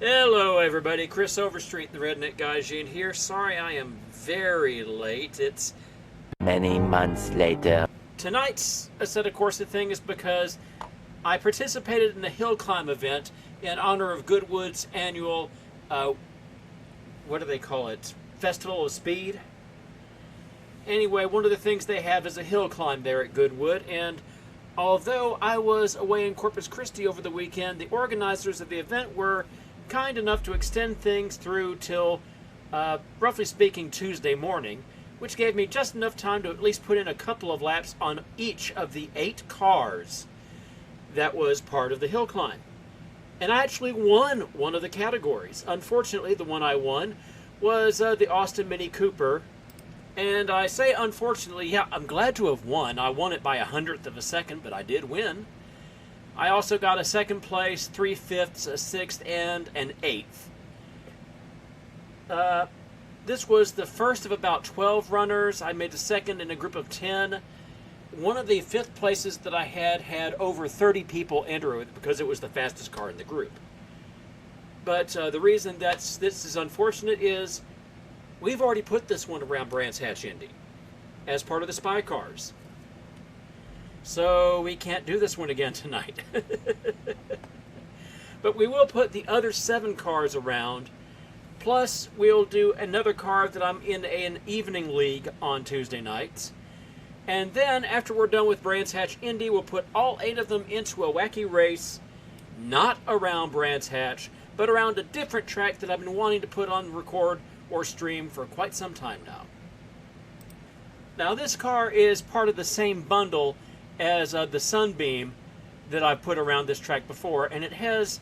Hello everybody, Chris Overstreet, the Redneck Gaijin here. Sorry I am very late. It's Many months later. tonight's Assetto Corsa thing is because I participated in a hill climb event in honor of Goodwood's annual, what do they call it? Festival of Speed. Anyway, one of the things they have is a hill climb there at Goodwood, and although I was away in Corpus Christi over the weekend, the organizers of the event were kind enough to extend things through till, roughly speaking, Tuesday morning, which gave me just enough time to at least put in a couple of laps on each of the 8 cars that was part of the hill climb. And I actually won one of the categories. Unfortunately, the one I won was the Austin Mini Cooper. And I say unfortunately, yeah, I'm glad to have won. I won it by 100th of a second, but I did win. I also got a 2nd place, 3/5, a 6th, and an 8th. This was the first of about 12 runners. I made the 2nd in a group of 10. One of the 5th places that I had over 30 people enter it because it was the fastest car in the group. But the reason this is unfortunate is we've already put this one around Brands Hatch Indy as part of the Spy Cars. So we can't do this one again tonight. But we will put the other 7 cars around. Plus, we'll do another car that I'm in an evening league on Tuesday nights. And then, after we're done with Brands Hatch Indy, we'll put all 8 of them into a wacky race, not around Brands Hatch, but around a different track that I've been wanting to put on record or stream for quite some time now. Now, this car is part of the same bundle as the Sunbeam that I've put around this track before, and it has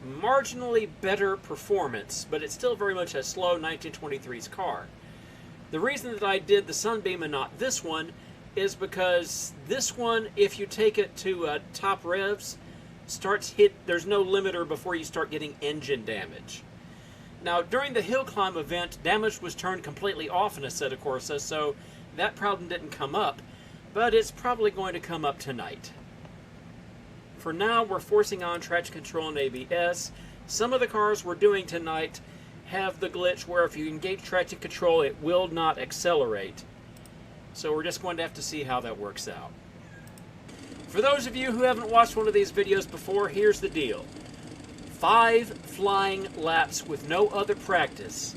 marginally better performance, but it's still very much a slow 1923's car. The reason that I did the Sunbeam and not this one is because this one, if you take it to top revs, there's no limiter before you start getting engine damage. Now, during the hill climb event, damage was turned completely off in Assetto Corsa, so that problem didn't come up, but it's probably going to come up tonight. For now, we're forcing on traction control and ABS. Some of the cars we're doing tonight have the glitch where if you engage traction control, it will not accelerate. So we're just going to have to see how that works out. For those of you who haven't watched one of these videos before, here's the deal. 5 flying laps with no other practice.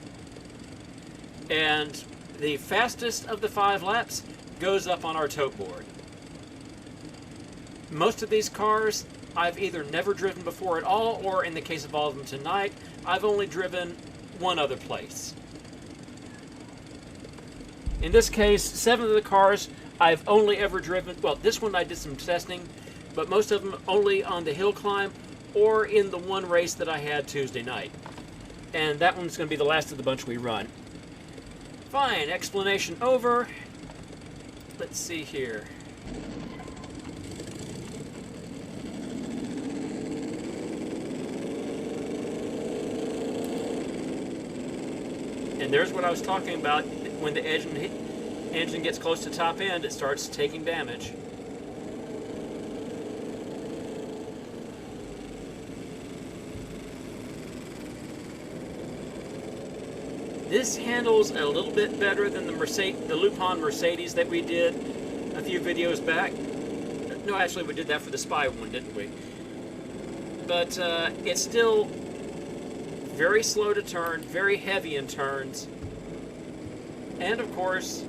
And the fastest of the 5 laps goes up on our tote board. Most of these cars I've either never driven before at all, or in the case of all of them tonight, I've only driven one other place. In this case, 7 of the cars I've only ever driven, well, this one I did some testing, but most of them only on the hill climb or in the one race that I had Tuesday night. And that one's going to be the last of the bunch we run. Fine, explanation over. Let's see here. And there's what I was talking about. When the engine gets close to top end, it starts taking damage. This handles a little bit better than the Lupin Mercedes that we did a few videos back. No, actually we did that for the Spy one, didn't we? But it's still very slow to turn, very heavy in turns. And of course,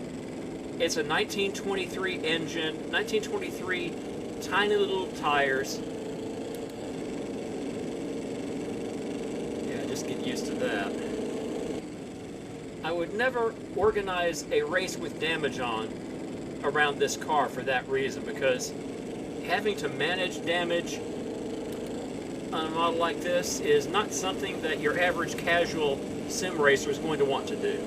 it's a 1923 engine, 1923 tiny little tires. Yeah, just get used to that. I would never organize a race with damage on around this car for that reason, because having to manage damage on a model like this is not something that your average casual sim racer is going to want to do.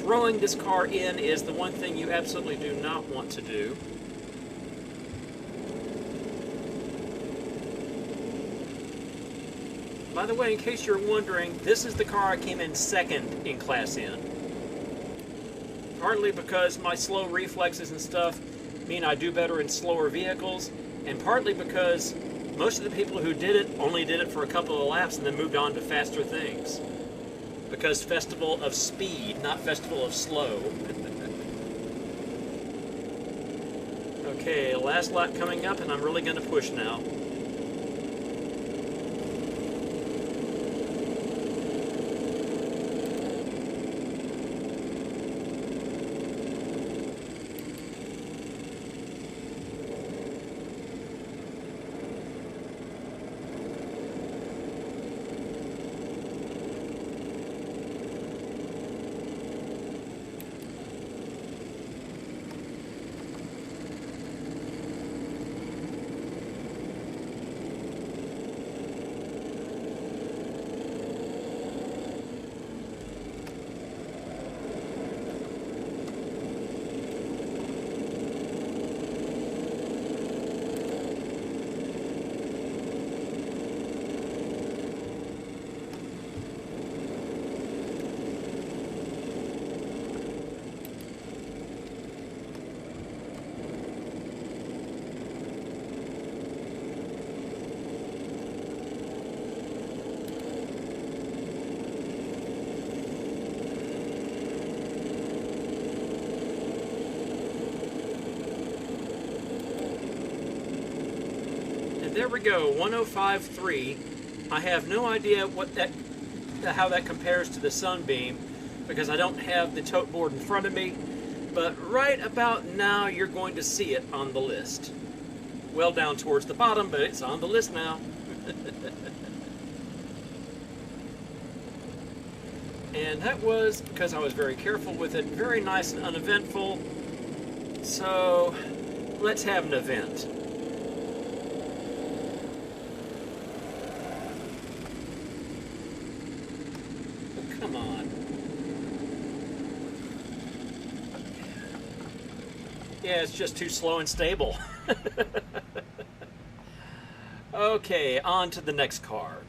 Throwing this car in is the one thing you absolutely do not want to do. By the way, in case you're wondering, this is the car I came in 2nd in Class N. Partly because my slow reflexes and stuff mean I do better in slower vehicles, and partly because most of the people who did it only did it for a couple of laps and then moved on to faster things. Because Festival of Speed, not Festival of Slow. Okay, last lap coming up, and I'm really going to push now. There we go, 105.3. I have no idea how that compares to the Sunbeam because I don't have the tote board in front of me, but right about now you're going to see it on the list. Well down towards the bottom, but it's on the list now. And that was because I was very careful with it, very nice and uneventful. So let's have an event. Come on. Yeah, it's just too slow and stable. Okay, on to the next car.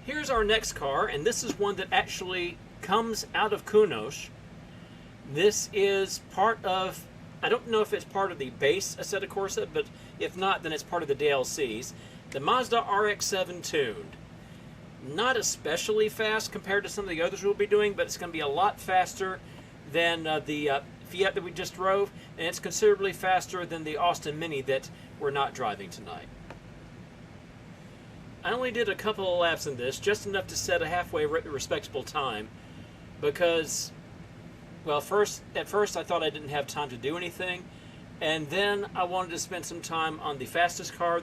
Here's our next car, and this is one that actually comes out of KUNOS. This is part of, I don't know if it's part of the base Assetto Corsa, but if not, then it's part of the DLCs. The Mazda RX-7 tuned. Not especially fast compared to some of the others we'll be doing, but it's going to be a lot faster than the Fiat that we just drove, and it's considerably faster than the Austin Mini that we're not driving tonight. I only did a couple of laps in this, just enough to set a halfway respectable time, because, well, at first I thought I didn't have time to do anything, and then I wanted to spend some time on the fastest car,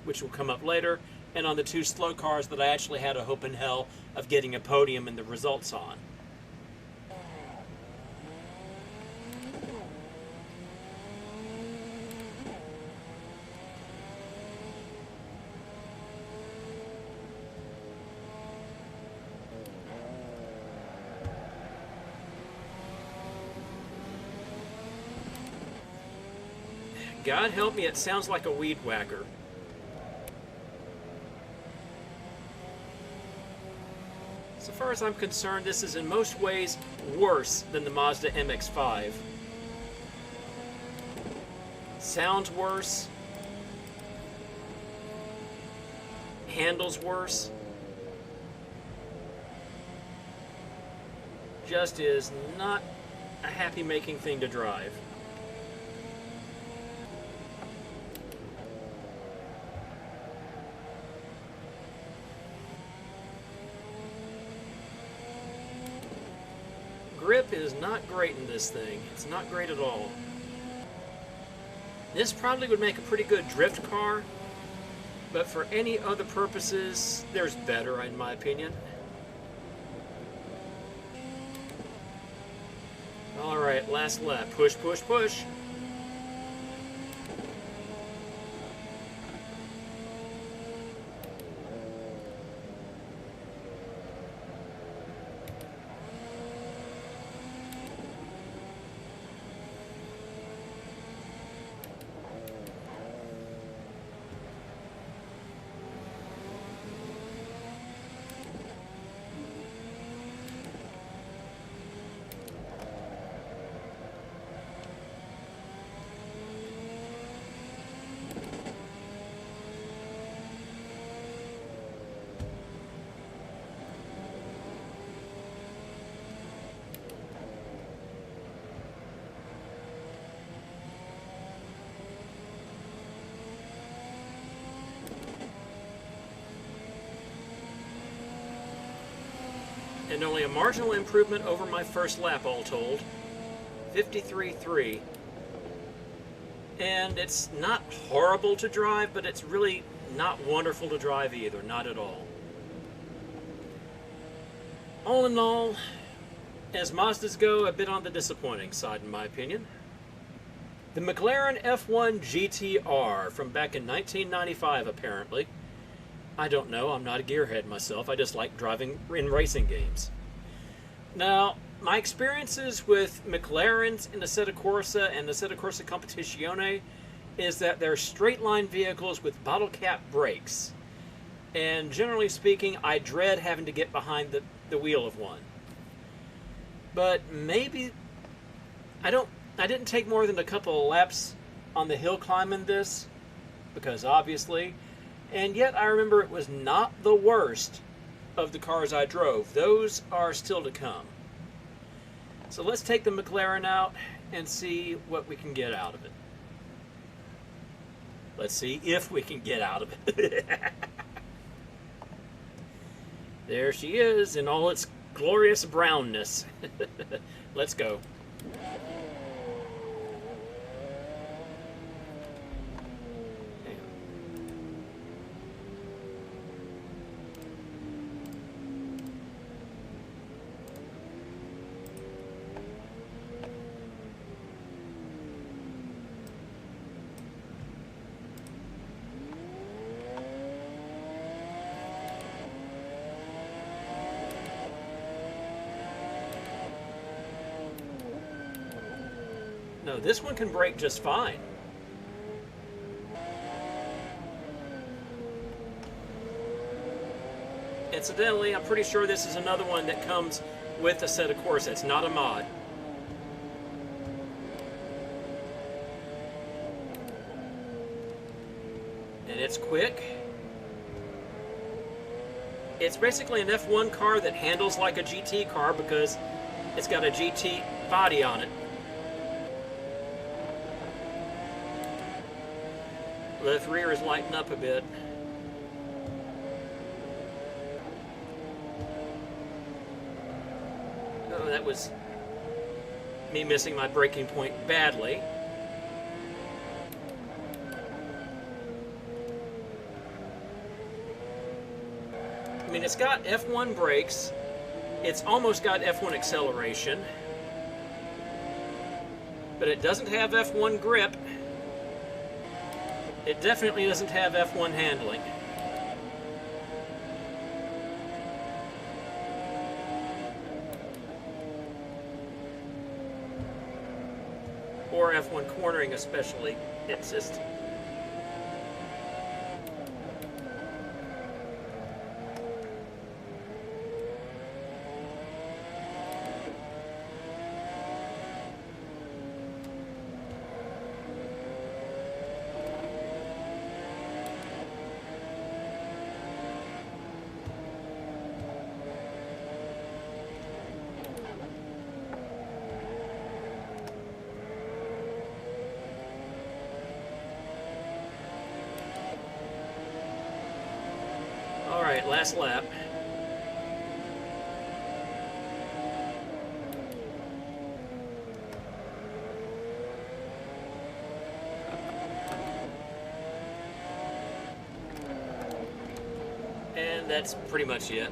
which will come up later, and on the two slow cars that I actually had a hope in hell of getting a podium and the results on. God help me, it sounds like a weed whacker. So far as I'm concerned, this is in most ways worse than the Mazda MX-5. Sounds worse. Handles worse. Just is not a happy-making thing to drive. Grip is not great in this thing. It's not great at all. This probably would make a pretty good drift car, but for any other purposes, there's better, in my opinion. Alright, last lap. Push, push, push. and only a marginal improvement over my first lap all told. 53.3. And it's not horrible to drive, but it's really not wonderful to drive either, not at all. All in all, as Mazdas go, a bit on the disappointing side in my opinion. The McLaren F1 GTR from back in 1995 apparently. I don't know, I'm not a gearhead myself, I just like driving in racing games. Now, my experiences with McLarens in the Assetto Corsa and the Assetto Corsa Competizione is that they're straight line vehicles with bottle cap brakes. And generally speaking, I dread having to get behind the wheel of one. But maybe, I didn't take more than a couple of laps on the hill climb in this, because obviously, and yet I remember it was not the worst of the cars I drove. Those are still to come. So let's take the McLaren out and see what we can get out of it. Let's see if we can get out of it. There she is in all its glorious brownness. Let's go. No, this one can brake just fine. Incidentally, I'm pretty sure this is another one that comes with the Assetto Corsa. It's not a mod. And it's quick. It's basically an F1 car that handles like a GT car because it's got a GT body on it. The rear is lighting up a bit. Oh, that was me missing my braking point badly. I mean, it's got F1 brakes. It's almost got F1 acceleration. But it doesn't have F1 grip. It definitely doesn't have F1 handling. Or F1 cornering especially. It's just... Alright, last lap. And that's pretty much it.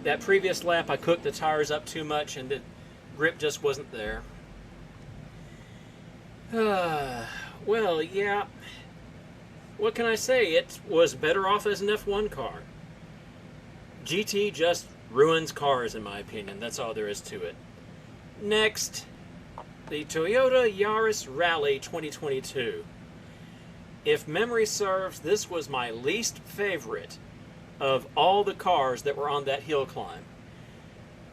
That previous lap I cooked the tires up too much and the grip just wasn't there. Well, yeah. What can I say? It was better off as an F1 car. GT just ruins cars, in my opinion. That's all there is to it. Next, the Toyota Yaris Rally 2022. If memory serves, this was my least favorite of all the cars that were on that hill climb.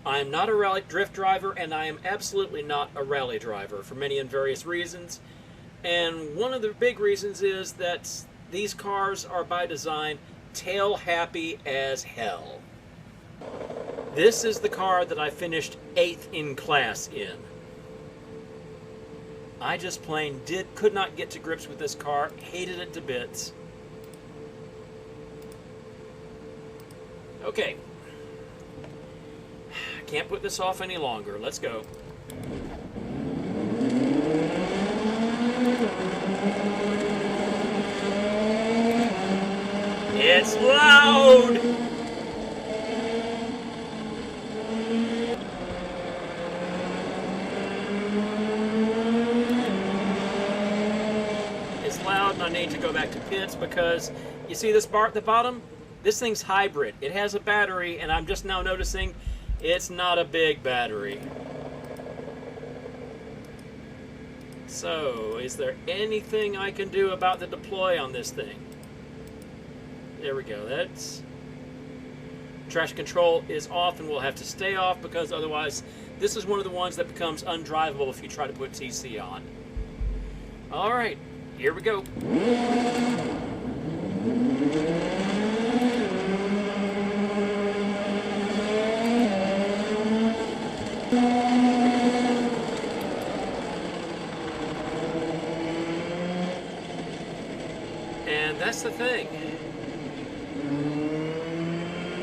I am not a rally drift driver, and I am absolutely not a rally driver for many and various reasons. And one of the big reasons is that these cars are by design tail happy as hell. This is the car that I finished 8th in class in. I just plain could not get to grips with this car, hated it to bits. Okay. can't put this off any longer. Let's go. It's loud! It's loud, and I need to go back to pits because you see this bar at the bottom? This thing's hybrid. It has a battery, and I'm just now noticing it's not a big battery. So, is there anything I can do about the deploy on this thing? There we go. That's... Traction control is off and will have to stay off because otherwise this is one of the ones that becomes undrivable if you try to put TC on. Alright, here we go. And that's the thing.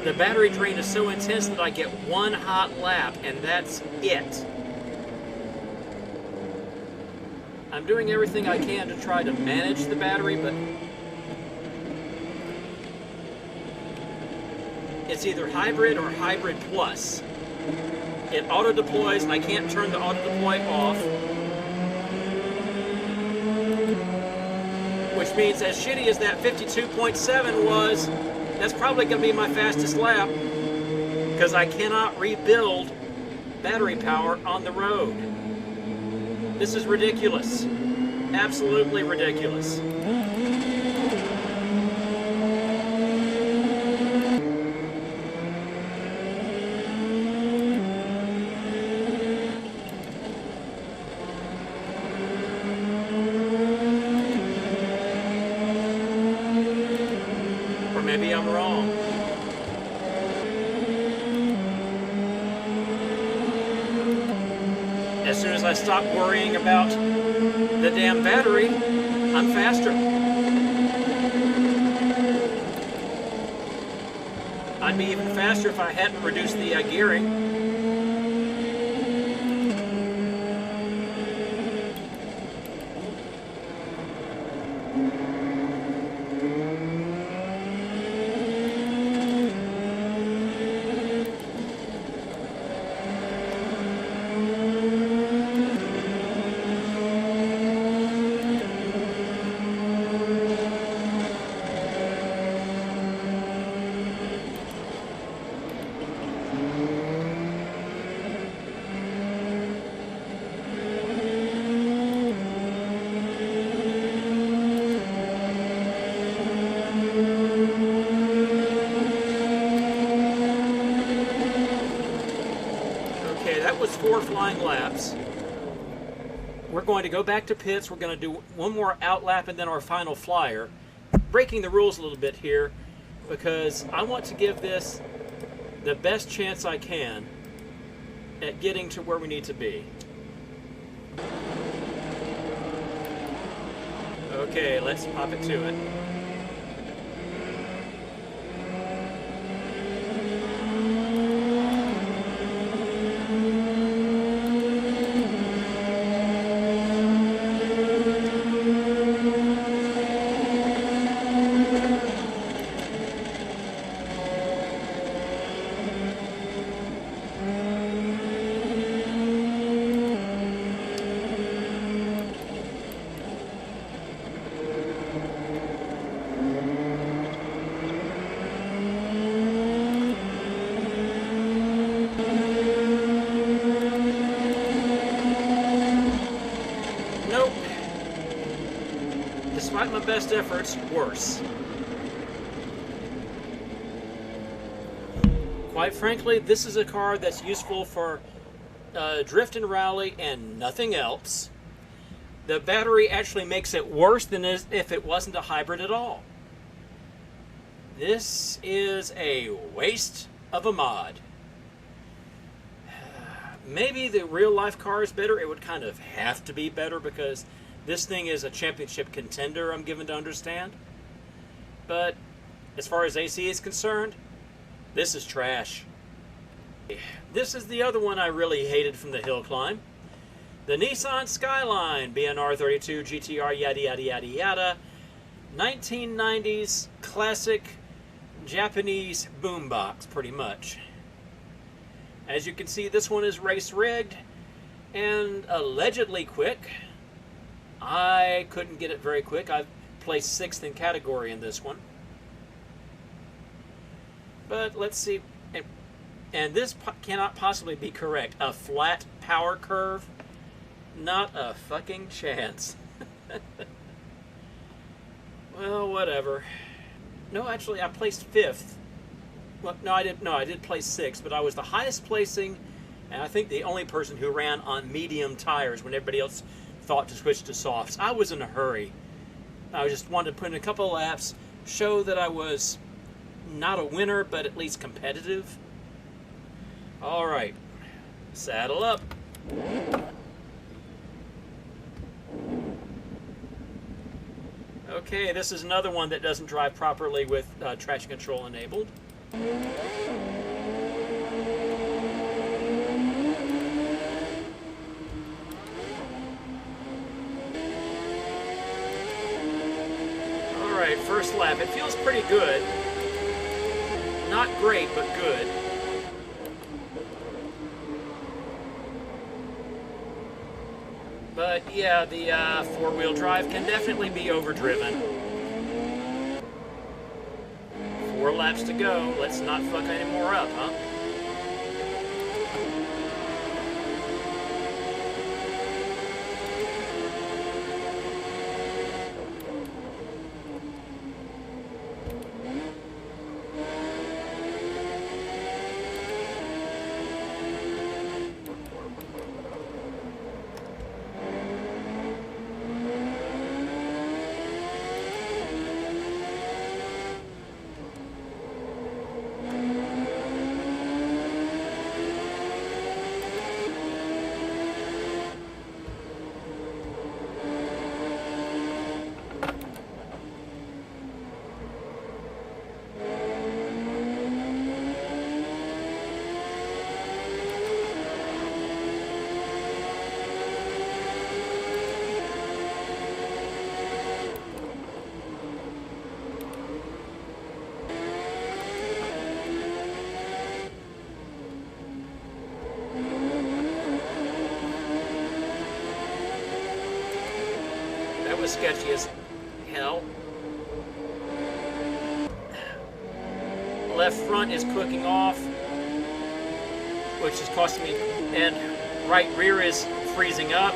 The battery drain is so intense that I get one hot lap, and that's it. I'm doing everything I can to try to manage the battery, but it's either hybrid or hybrid plus. It auto deploys, and I can't turn the auto deploy off. Which means as shitty as that 52.7 was, that's probably going to be my fastest lap because I cannot rebuild battery power on the road. This is ridiculous. Absolutely ridiculous. Or maybe I'm wrong. As soon as I stop worrying about the damn battery, I'm faster. I'd be even faster if I hadn't reduced the gearing. Was 4 flying laps. We're going to go back to pits. We're going to do one more out lap and then our final flyer. Breaking the rules a little bit here because I want to give this the best chance I can at getting to where we need to be. Okay, let's pop it to it. Despite my best efforts, worse. Quite frankly, this is a car that's useful for drift and rally and nothing else. The battery actually makes it worse than if it wasn't a hybrid at all. This is a waste of a mod. Maybe the real life car is better. It would kind of have to be better because this thing is a championship contender, I'm given to understand. But as far as AC is concerned, this is trash. This is the other one I really hated from the hill climb. The Nissan Skyline BNR 32 GTR yada yada yada yada. 1990s classic Japanese boombox, pretty much. As you can see, this one is race rigged and allegedly quick. I couldn't get it very quick. I've placed 6th in category in this one. But let's see. And this cannot possibly be correct. A flat power curve? Not a fucking chance. Well, whatever. No, actually, I placed 5th. Well, no, I did place 6th, but I was the highest placing, and I think the only person who ran on medium tires when everybody else thought to switch to softs. I was in a hurry. I just wanted to put in a couple of laps, show that I was not a winner, but at least competitive. All right, saddle up. Okay, this is another one that doesn't drive properly with traction control enabled. All right, first lap. It feels pretty good. Not great, but good. But yeah, the 4-wheel drive can definitely be overdriven. 4 laps to go. Let's not fuck any more up, huh? Was sketchy as hell. Left front is cooking off, which is costing me, and right rear is freezing up.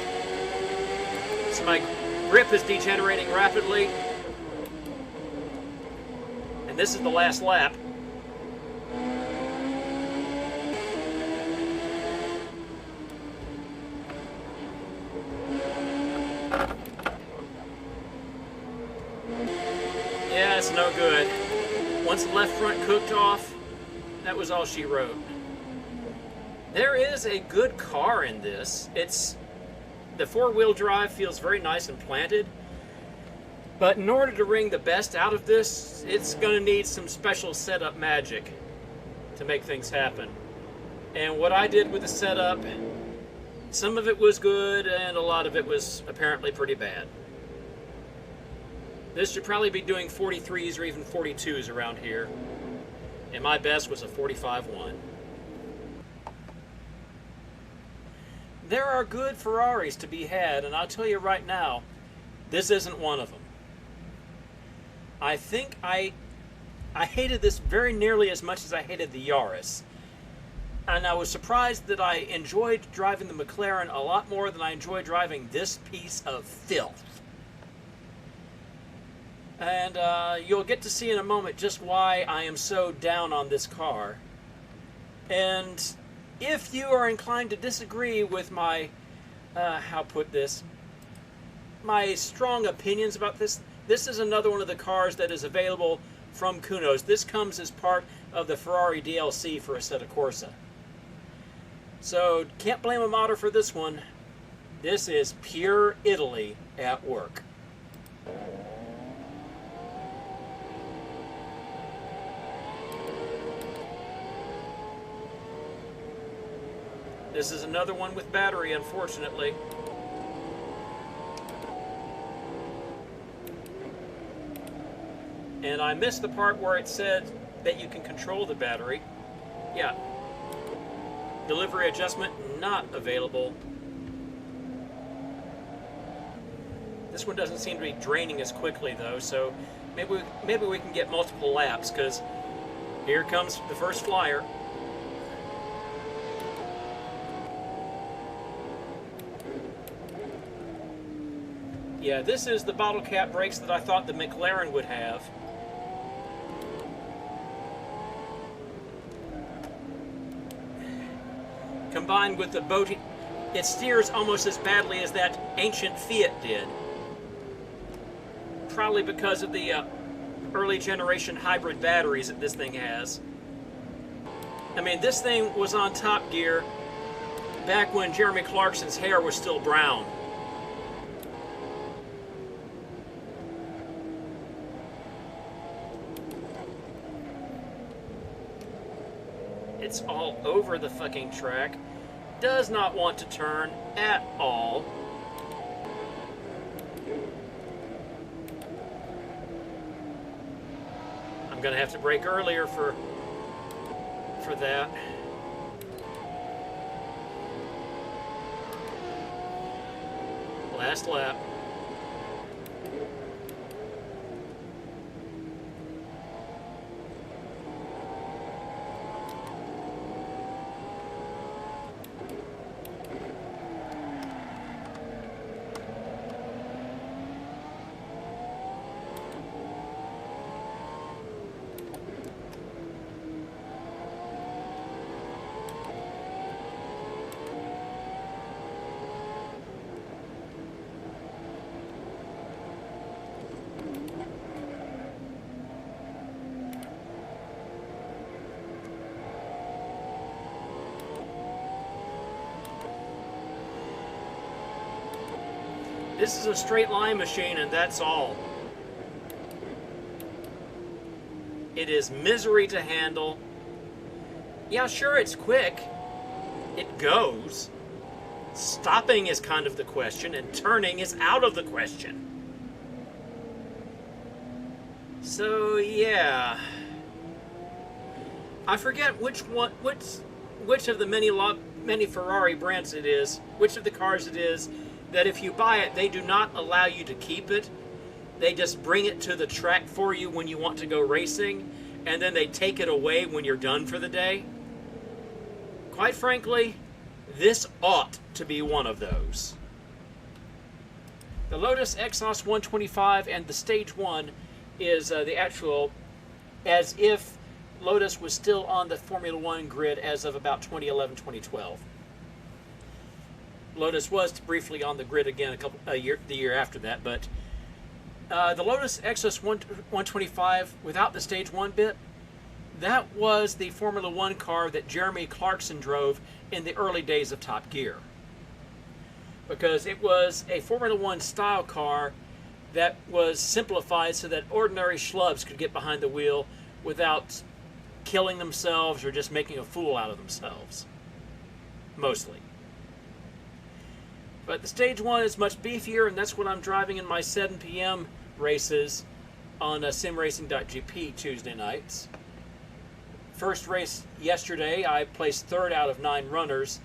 So my grip is degenerating rapidly. And this is the last lap. Yeah, it's no good. Once the left front cooked off, that was all she wrote. There is a good car in this. The 4-wheel drive feels very nice and planted. But in order to wring the best out of this, it's going to need some special setup magic to make things happen. And what I did with the setup, some of it was good and a lot of it was apparently pretty bad. This should probably be doing 43s or even 42s around here. And my best was a 45-1. There are good Ferraris to be had, and I'll tell you right now, this isn't one of them. I think I hated this very nearly as much as I hated the Yaris. And I was surprised that I enjoyed driving the McLaren a lot more than I enjoyed driving this piece of filth. And you'll get to see in a moment just why I am so down on this car. And if you are inclined to disagree with my, my strong opinions about this, this is another one of the cars that is available from KUNOS. This comes as part of the Ferrari DLC for Assetto Corsa. So, can't blame a modder for this one. This is pure Italy at work. This is another one with battery, unfortunately. And I missed the part where it said that you can control the battery. Yeah. Delivery adjustment not available. This one doesn't seem to be draining as quickly though, so maybe we can get multiple laps, because here comes the first flyer. Yeah, this is the bottle cap brakes that I thought the McLaren would have. Combined with the boating, it steers almost as badly as that ancient Fiat did. Probably because of the early generation hybrid batteries that this thing has. I mean, this thing was on Top Gear back when Jeremy Clarkson's hair was still brown. It's all over the fucking track. Does not want to turn at all. I'm gonna have to brake earlier for that. Last lap. This is a straight line machine, and that's all. It is misery to handle. Yeah, sure, it's quick. It goes. Stopping is kind of the question, and turning is out of the question. So, yeah. I forget which of the many Ferrari brands it is, which of the cars it is, that if you buy it, they do not allow you to keep it. They just bring it to the track for you when you want to go racing, and then they take it away when you're done for the day. Quite frankly, this ought to be one of those. The Lotus Exos 125 and the Stage 1 is the actual, as if Lotus was still on the Formula One grid as of about 2011, 2012. Lotus was briefly on the grid again the year after that, but the Lotus Exos 125 without the Stage 1 bit, that was the Formula One car that Jeremy Clarkson drove in the early days of Top Gear. Because it was a Formula One style car that was simplified so that ordinary schlubs could get behind the wheel without killing themselves or just making a fool out of themselves. Mostly. But the Stage 1 is much beefier, and that's what I'm driving in my 7 p.m. races on simracing.gp Tuesday nights. First race yesterday, I placed third out of 9 runners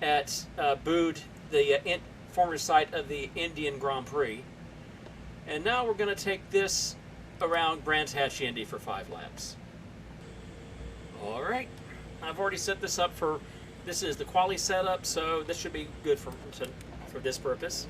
at Bood, the former site of the Indian Grand Prix. And now we're going to take this around Brands Hatch Indy for 5 laps. Alright, I've already set this up for, this is the quali setup, so this should be good for this purpose.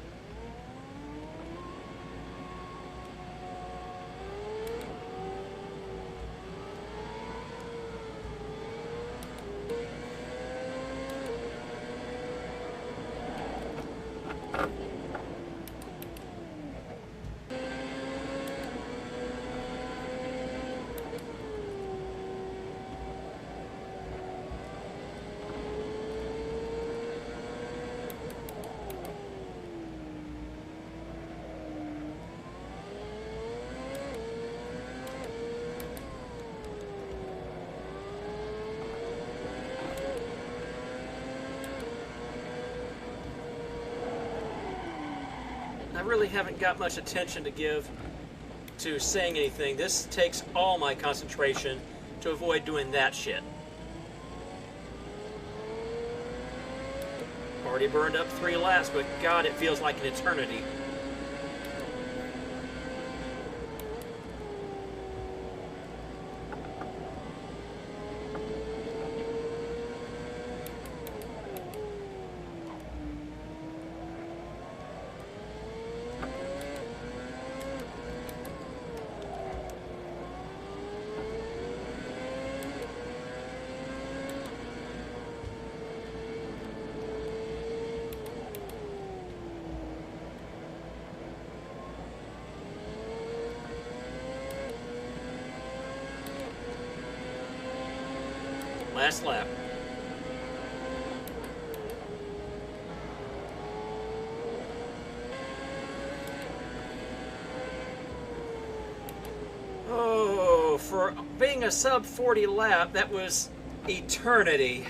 really haven't got much attention to give to saying anything. This takes all my concentration to avoid doing that shit. Already burned up 3 laps, but God, it feels like an eternity. Last lap. Oh, for being a sub 40 lap, that was eternity.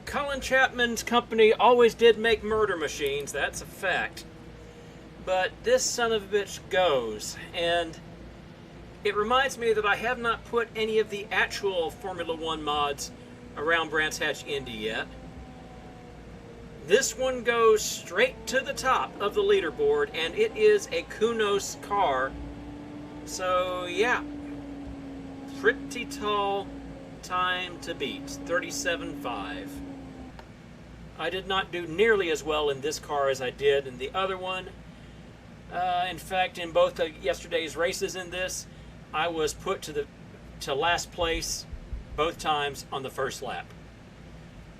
Colin Chapman's company always did make murder machines, that's a fact. But this son of a bitch goes, and it reminds me that I have not put any of the actual Formula One mods around Brands Hatch Indy yet. This one goes straight to the top of the leaderboard, and it is a KUNOS car. So yeah, pretty tall time to beat, 37.5. I did not do nearly as well in this car as I did in the other one. In fact, in both of yesterday's races in this, I was put to last place both times on the first lap.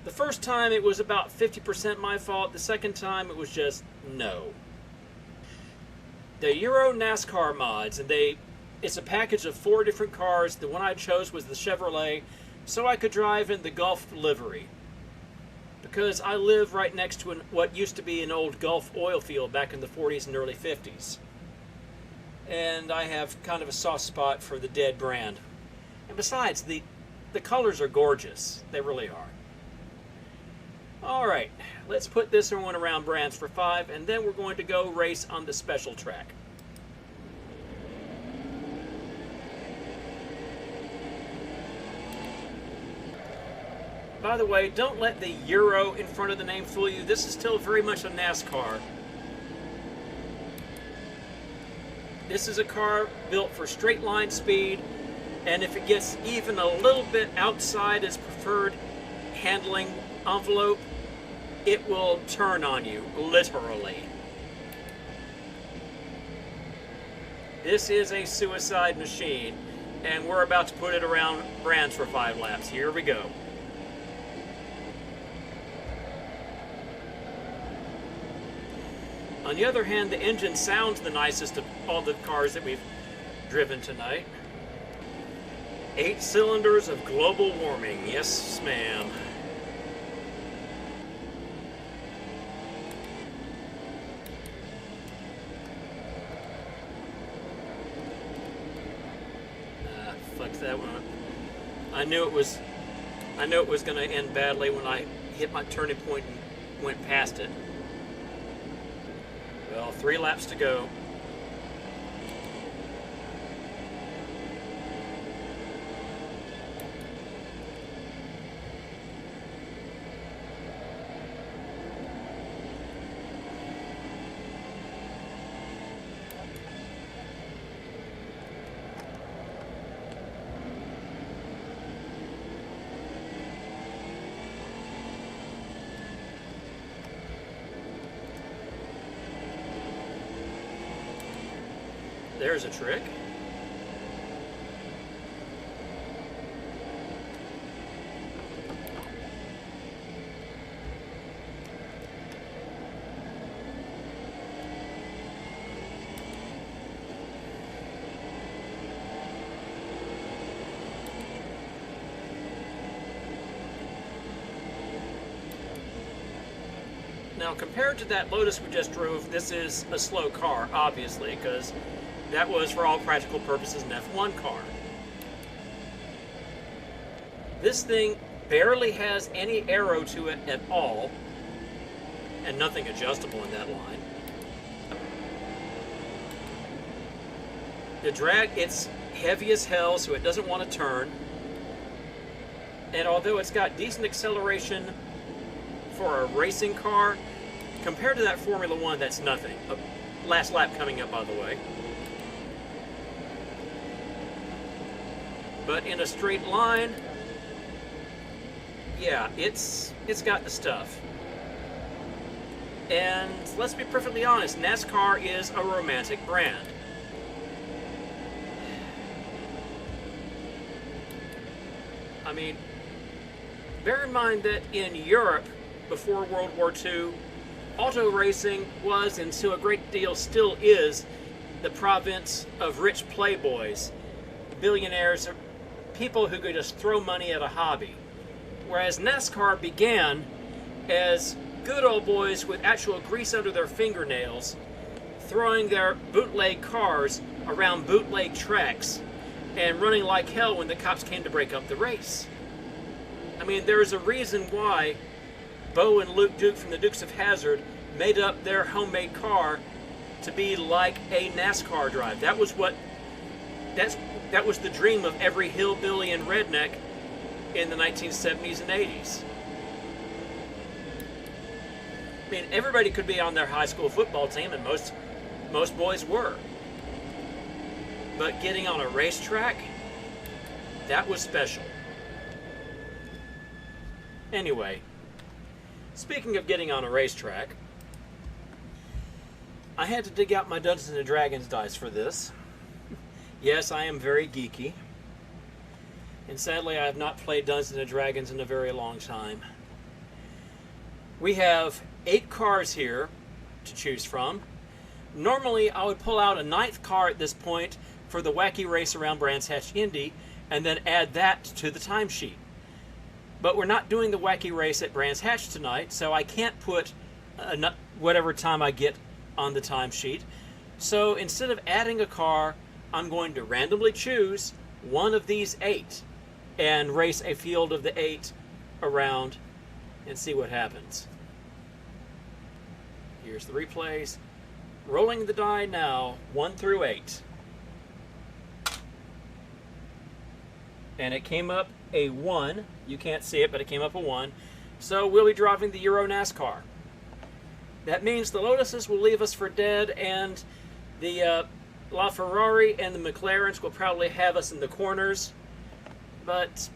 The first time it was about 50% my fault. The second time it was just no. The EuroNASCAR mods, and it's a package of 4 different cars. The one I chose was the Chevrolet, so I could drive in the Gulf livery. Because I live right next to what used to be an old Gulf oil field back in the 40s and early 50s. And I have kind of a soft spot for the dead brand. And besides, the colors are gorgeous. They really are. Alright, let's put this one around Brands for 5, and then we're going to go race on the special track. By the way, don't let the Euro in front of the name fool you. This is still very much a NASCAR. This is a car built for straight line speed, and if it gets even a little bit outside its preferred handling envelope, it will turn on you, literally. This is a suicide machine, and we're about to put it around Brands for 5 laps. Here we go. On the other hand, the engine sounds the nicest of all the cars that we've driven tonight. 8 cylinders of global warming. Yes, ma'am. Fucked that one up. I knew it was going to end badly when I hit my turning point and went past it. Well, 3 laps to go. There's a trick. Now, compared to that Lotus we just drove, this is a slow car, obviously, because that was, for all practical purposes, an F1 car. This thing barely has any aero to it at all. and nothing adjustable in that line. The drag, it's heavy as hell, so it doesn't want to turn. And although it's got decent acceleration for a racing car, compared to that Formula One, that's nothing. Last lap coming up, by the way. But in a straight line, yeah, it's got the stuff. And let's be perfectly honest, NASCAR is a romantic brand. I mean, bear in mind that in Europe, before World War II, auto racing was, and to a great deal still is, the province of rich playboys, billionaires, people who could just throw money at a hobby. Whereas NASCAR began as good old boys with actual grease under their fingernails, throwing their bootleg cars around bootleg tracks and running like hell when the cops came to break up the race. I mean, there's a reason why Bo and Luke Duke from the Dukes of Hazzard made up their homemade car to be like a NASCAR drive. That was the dream of every hillbilly and redneck in the 1970s and 80s. I mean, everybody could be on their high school football team, and most boys were. But getting on a racetrack, that was special. Anyway, speaking of getting on a racetrack, I had to dig out my Dungeons & Dragons dice for this. Yes, I am very geeky. And sadly, I have not played Dungeons & Dragons in a very long time. We have 8 cars here to choose from. Normally, I would pull out a 9th car at this point for the wacky race around Brands Hatch Indy, and then add that to the timesheet. But we're not doing the wacky race at Brands Hatch tonight, so I can't put whatever time I get on the timesheet. So instead of adding a car, I'm going to randomly choose one of these 8 and race a field of the 8 around and see what happens. Here's the replays. Rolling the die now, 1 through 8. And it came up a 1. You can't see it, but it came up a 1. So we'll be driving the EuroNASCAR. That means the Lotuses will leave us for dead, and the LaFerrari and the McLarens will probably have us in the corners. But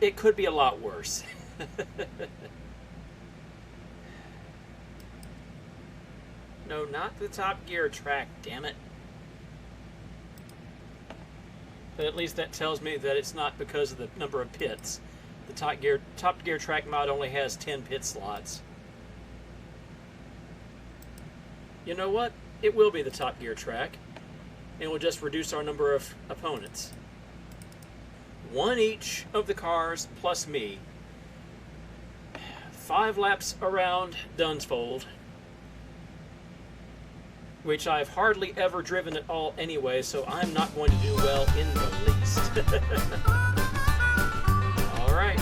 it could be a lot worse. No, not the Top Gear track, damn it. But at least that tells me that it's not because of the number of pits. The Top Gear track mod only has 10 pit slots. You know what? It will be the Top Gear track, and we'll just reduce our number of opponents. 1 each of the cars plus me. 5 laps around Dunsfold, which I've hardly ever driven at all anyway, so I'm not going to do well in the least. All right.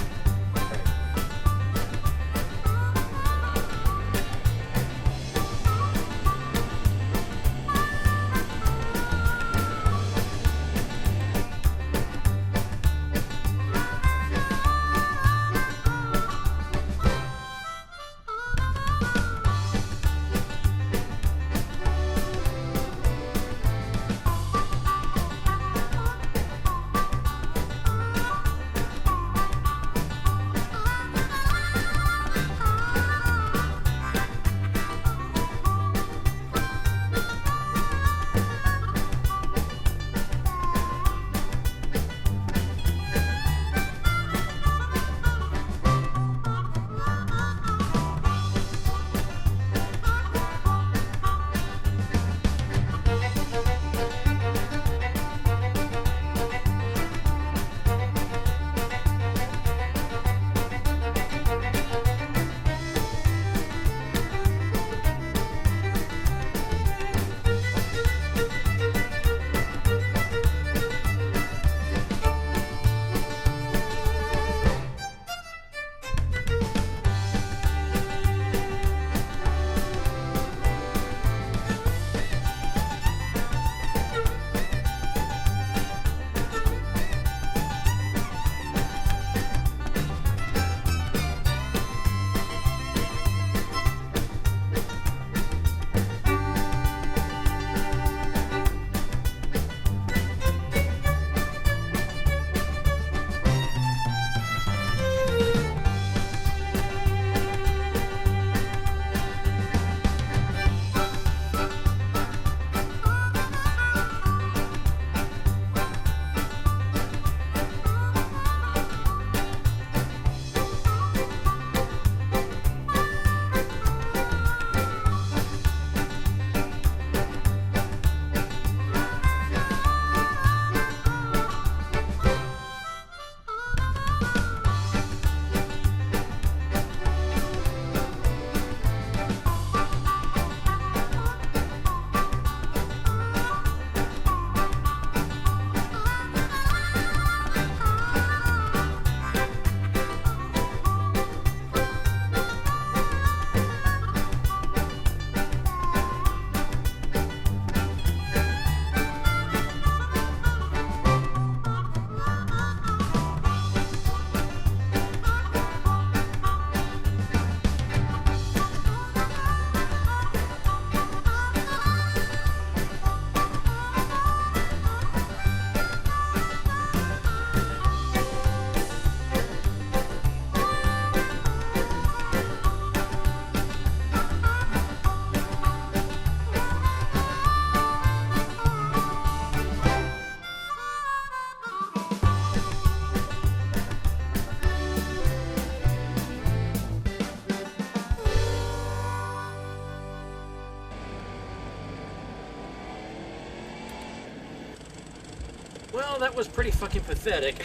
Well, that was pretty fucking pathetic.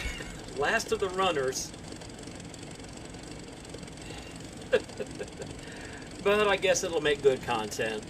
Last of the runners. But I guess it'll make good content.